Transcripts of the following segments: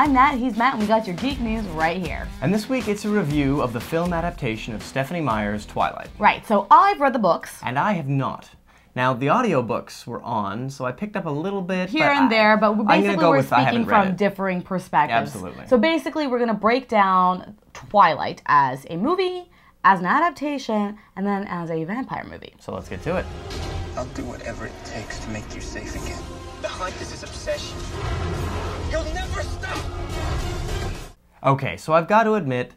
I'm Nat, he's Matt, and we got your geek news right here. And this week it's a review of the film adaptation of Stephenie Meyer's Twilight. Right, so I've read the books. And I have not. Now, the audiobooks were on, so I picked up a little bit. Here and there, but basically we're speaking from differing perspectives. Absolutely. So basically we're going to break down Twilight as a movie, as an adaptation, and then as a vampire movie. So let's get to it. I'll do whatever it takes to make you safe again. The hunt is his obsession. He'll never stop! Okay, so I've got to admit,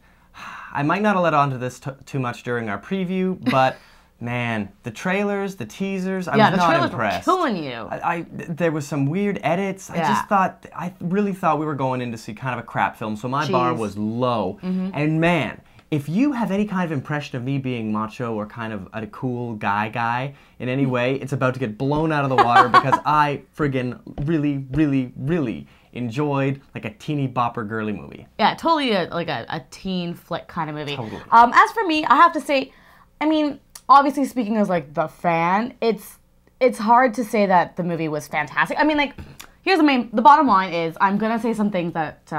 I might not have let on to this too much during our preview, but man, the trailers, the teasers, I was not impressed. Were killing you. There was some weird edits. I really thought we were going in to see kind of a crap film, so my bar was low. And man, if you have any kind of impression of me being macho or kind of a cool guy in any way, it's about to get blown out of the water because I friggin' really enjoyed like a teeny bopper girly movie. Yeah, totally like a teen flick kind of movie. Totally. As for me, I have to say, I mean, obviously speaking as like the fan, it's hard to say that the movie was fantastic. I mean, like, here's the bottom line is I'm gonna say some things that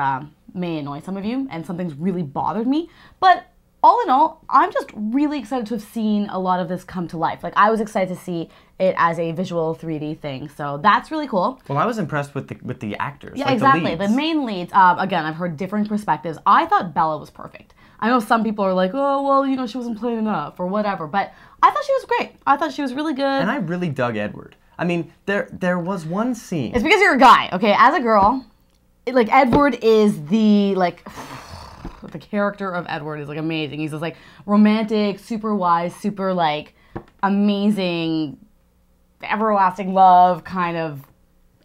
may annoy some of you, and some things really bothered me, but all in all, I'm just really excited to have seen a lot of this come to life. Like, I was excited to see it as a visual 3D thing, so that's really cool. Well, I was impressed with the actors. Yeah, like exactly. The main leads. Again, I've heard differing perspectives. I thought Bella was perfect. I know some people are like, oh, well, you know, she wasn't playing enough or whatever, but I thought she was great. I thought she was really good. And I really dug Edward. I mean, there was one scene. It's because you're a guy, okay? As a girl, like, Edward is the, like, the character of Edward is, like, amazing. He's this, like, romantic, super wise, super, like, amazing, everlasting love kind of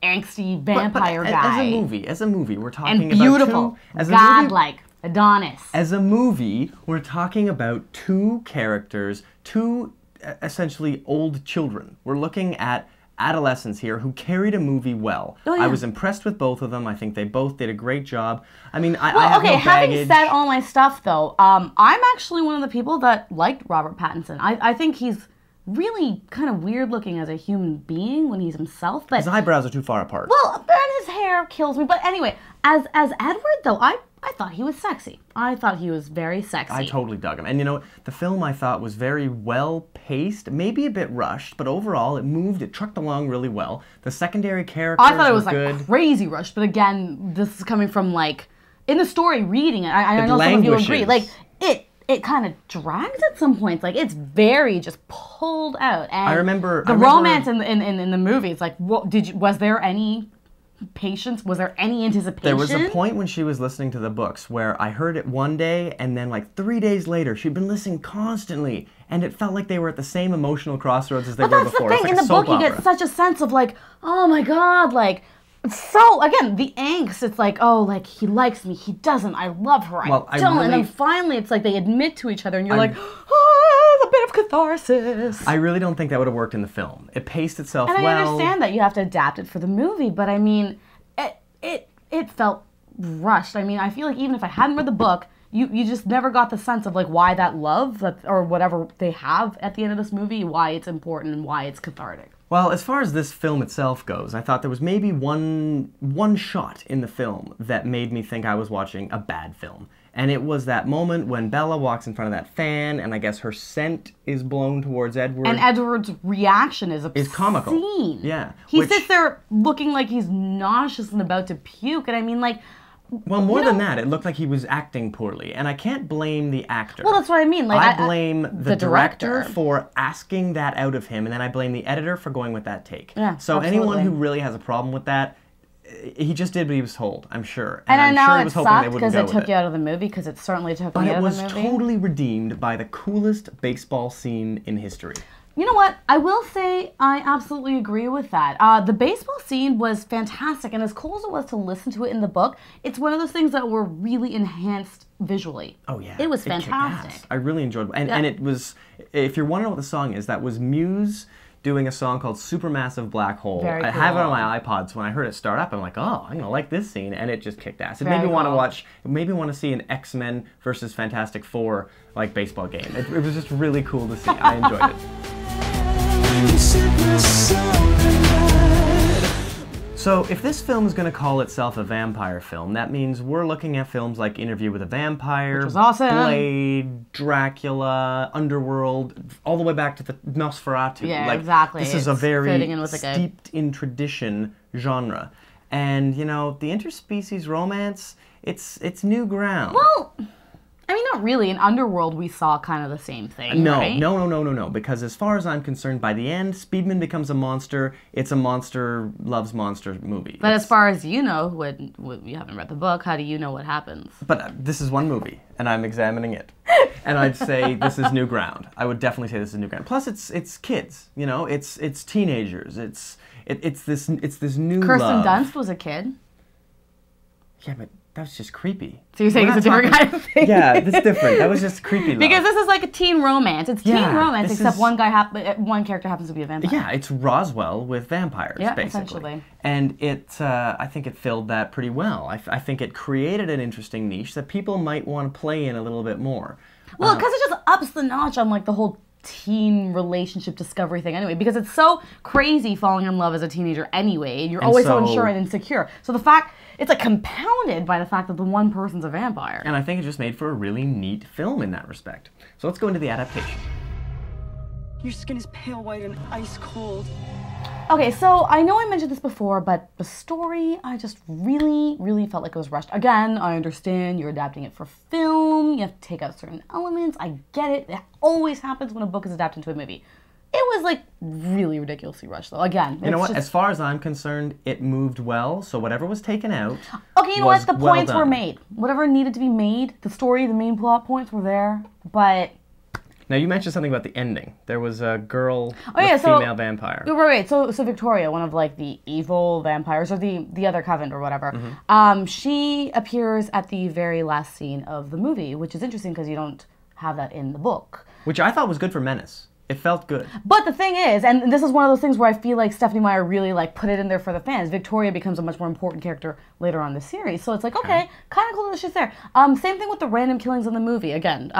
angsty vampire guy. As a movie, we're talking and beautiful, about godlike, Adonis. As a movie, we're talking about two characters, two essentially old children. We're looking at adolescents here who carried a movie well. Oh, yeah. I was impressed with both of them. I think they both did a great job. I mean, I have okay, no baggage. Having said all my stuff, though, I'm actually one of the people that liked Robert Pattinson. I think he's really kind of weird looking as a human being when he's himself, but his eyebrows are too far apart. Well, and his hair kills me. But anyway, as Edward, though, I thought he was sexy. I thought he was very sexy. I totally dug him. And you know, the film I thought was very well paced, maybe a bit rushed, but overall it moved, it trucked along really well. The secondary characters I thought it was good. Like crazy rushed, but again, this is coming from like in the story reading it. I know some of you agree. Like it kind of drags at some points. Like, it's very just pulled out. And I remember romance in the movie. It's like, was there any patience? Was there any anticipation? There was a point when she was listening to the books where I heard it one day, and then like 3 days later, she'd been listening constantly, and it felt like they were at the same emotional crossroads as they were before. But that's the thing. In the book, you get such a sense of like, oh my god, like. So, again, the angst, it's like, oh, like, he likes me, he doesn't, I love her, I don't. And then finally, it's like they admit to each other, and you're like, oh, a bit of catharsis. I really don't think that would have worked in the film. It paced itself well. And I understand that you have to adapt it for the movie, but I mean, it felt rushed. I mean, I feel like even if I hadn't read the book, you just never got the sense of, like, why that love, or whatever they have at the end of this movie, why it's important and why it's cathartic. Well, as far as this film itself goes, I thought there was maybe one shot in the film that made me think I was watching a bad film. And it was that moment when Bella walks in front of that fan, and I guess her scent is blown towards Edward. And Edward's reaction is obscene. Is comical. Yeah. He sits there looking like he's nauseous and about to puke, and I mean, like... Well, more than that, it looked like he was acting poorly, and I can't blame the actor. Well, that's what I mean. Like, I blame the director for asking that out of him, and then I blame the editor for going with that take. Yeah, so absolutely. Anyone who really has a problem with that, he just did what he was told, I'm sure. And I'm sure he was hoping they wouldn't because it took you out of the movie, because it certainly took me out of the movie. But it was totally redeemed by the coolest baseball scene in history. You know what? I will say I absolutely agree with that. The baseball scene was fantastic, and as cool as it was to listen to it in the book, it's one of those things that were really enhanced visually. Oh, yeah. It was fantastic. I really enjoyed it. And it was, if you're wondering what the song is, that was Muse doing a song called Supermassive Black Hole. Very cool. I have it on my iPod, so when I heard it start up, I'm like, oh, I'm going to like this scene, and it just kicked ass. It made me want to watch, it made me want to see an X-Men versus Fantastic Four, like, baseball game. It was just really cool to see. I enjoyed it. So if this film is going to call itself a vampire film, that means we're looking at films like Interview with a Vampire, which was awesome. Blade, Dracula, Underworld, all the way back to the Nosferatu. Yeah, exactly. This is a very steeped in tradition genre. And, you know, the interspecies romance, it's new ground. Well, I mean, not really. In Underworld, we saw kind of the same thing, right? No. Because as far as I'm concerned, by the end, Speedman becomes a monster. It's a monster loves monster movie. But as far as you know, when you haven't read the book, how do you know what happens? But this is one movie, and I'm examining it. And I'd say this is new ground. I would definitely say this is new ground. Plus, it's kids. You know, it's teenagers. It's this new Kirsten love. Dunst was a kid. Yeah, but that was just creepy. So you're saying it's a different kind of thing? Yeah, it's different. That was just creepy love. Because this is like a teen romance. It's teen romance, except one character happens to be a vampire. Yeah, it's Roswell with vampires, basically. Essentially. And I think it filled that pretty well. I think it created an interesting niche that people might want to play in a little bit more. Well, because it just ups the notch on like the whole teen relationship discovery thing anyway, because it's so crazy falling in love as a teenager anyway. You're always so unsure and insecure. So the fact, it's like compounded by the fact that the one person's a vampire. And I think it just made for a really neat film in that respect. So let's go into the adaptation. Your skin is pale white and ice cold. Okay, so I know I mentioned this before, but the story, I just really, really felt like it was rushed. Again, I understand you're adapting it for film, you have to take out certain elements, I get it. That always happens when a book is adapted into a movie. It was like really ridiculously rushed though. Again, you know what? As far as I'm concerned, it moved well, so whatever was taken out. Okay, you know what? The points were made. Whatever needed to be made, the story, the main plot points were there, but... Now, you mentioned something about the ending. There was a girl, female vampire. Right. So Victoria, one of like the evil vampires, or the other coven or whatever, she appears at the very last scene of the movie, which is interesting because you don't have that in the book. Which I thought was good for Menace. It felt good. But the thing is, and this is one of those things where I feel like Stephenie Meyer really like put it in there for the fans. Victoria becomes a much more important character later on in the series. So it's like, okay, kind of cool that she's there. Same thing with the random killings in the movie. Again,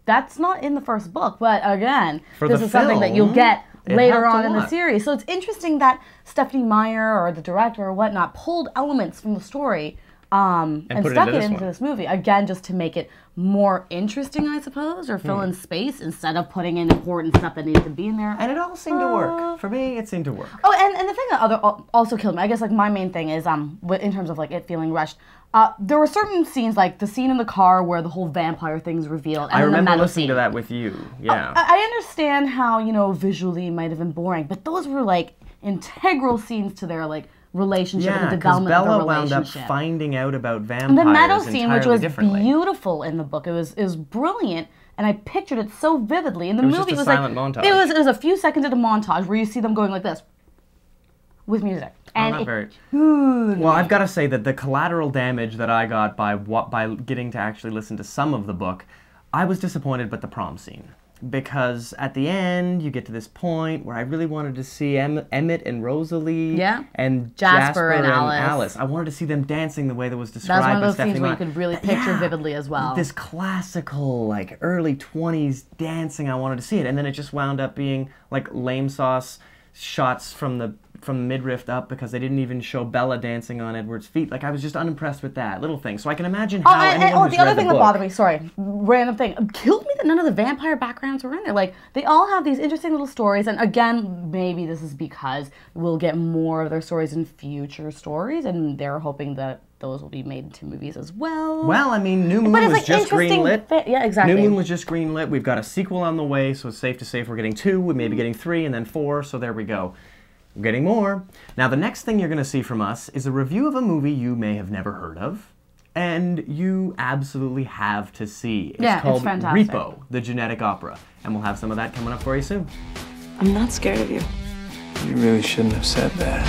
that's not in the first book, but again, this is something that you'll get later on in the series. So it's interesting that Stephenie Meyer or the director or whatnot pulled elements from the story and stuck it into this movie. Again, just to make it more interesting, I suppose, or fill in space instead of putting in important stuff that needed to be in there. And it all seemed to work. For me, it seemed to work. Oh, and the thing that also killed me, I guess like my main thing is, in terms of like it feeling rushed, there were certain scenes, like the scene in the car where the whole vampire thing's revealed. And I remember the listening to that with you, yeah. I understand how, you know, visually it might have been boring, but those were like integral scenes to their like relationship and the development of the relationship. Bella wound up finding out about vampires and the meadow scene, which was differently. Beautiful in the book, it was brilliant, and I pictured it so vividly. In the movie, it was just a silent montage. It was a few seconds of a montage where you see them going like this with music. And well, I've got to say that the collateral damage that I got by getting to actually listen to some of the book, I was disappointed with the prom scene. Because at the end, you get to this point where I really wanted to see Emmett and Rosalie and Jasper and Alice. I wanted to see them dancing the way that was described by Stephenie Meyer. That's one of those scenes where you could really picture vividly as well. This classical, like, early 20s dancing, I wanted to see it. And then it just wound up being, like, lame sauce shots from the midriff up because they didn't even show Bella dancing on Edward's feet. Like, I was just unimpressed with that little thing. So I can imagine how anyone who's the other read thing the that book, bothered me, sorry, random thing, it killed me that none of the vampire backgrounds were in there. Like, they all have these interesting little stories, and again, maybe this is because we'll get more of their stories in future stories, and they're hoping that those will be made into movies as well. Well, I mean, New Moon was just greenlit. Yeah, exactly. New Moon was just greenlit. We've got a sequel on the way, so it's safe to say if we're getting 2, we may be getting 3, and then 4, so there we go. We're getting more. Now, the next thing you're going to see from us is a review of a movie you may have never heard of, and you absolutely have to see. It's called Repo, the Genetic Opera, and we'll have some of that coming up for you soon. I'm not scared of you. You really shouldn't have said that.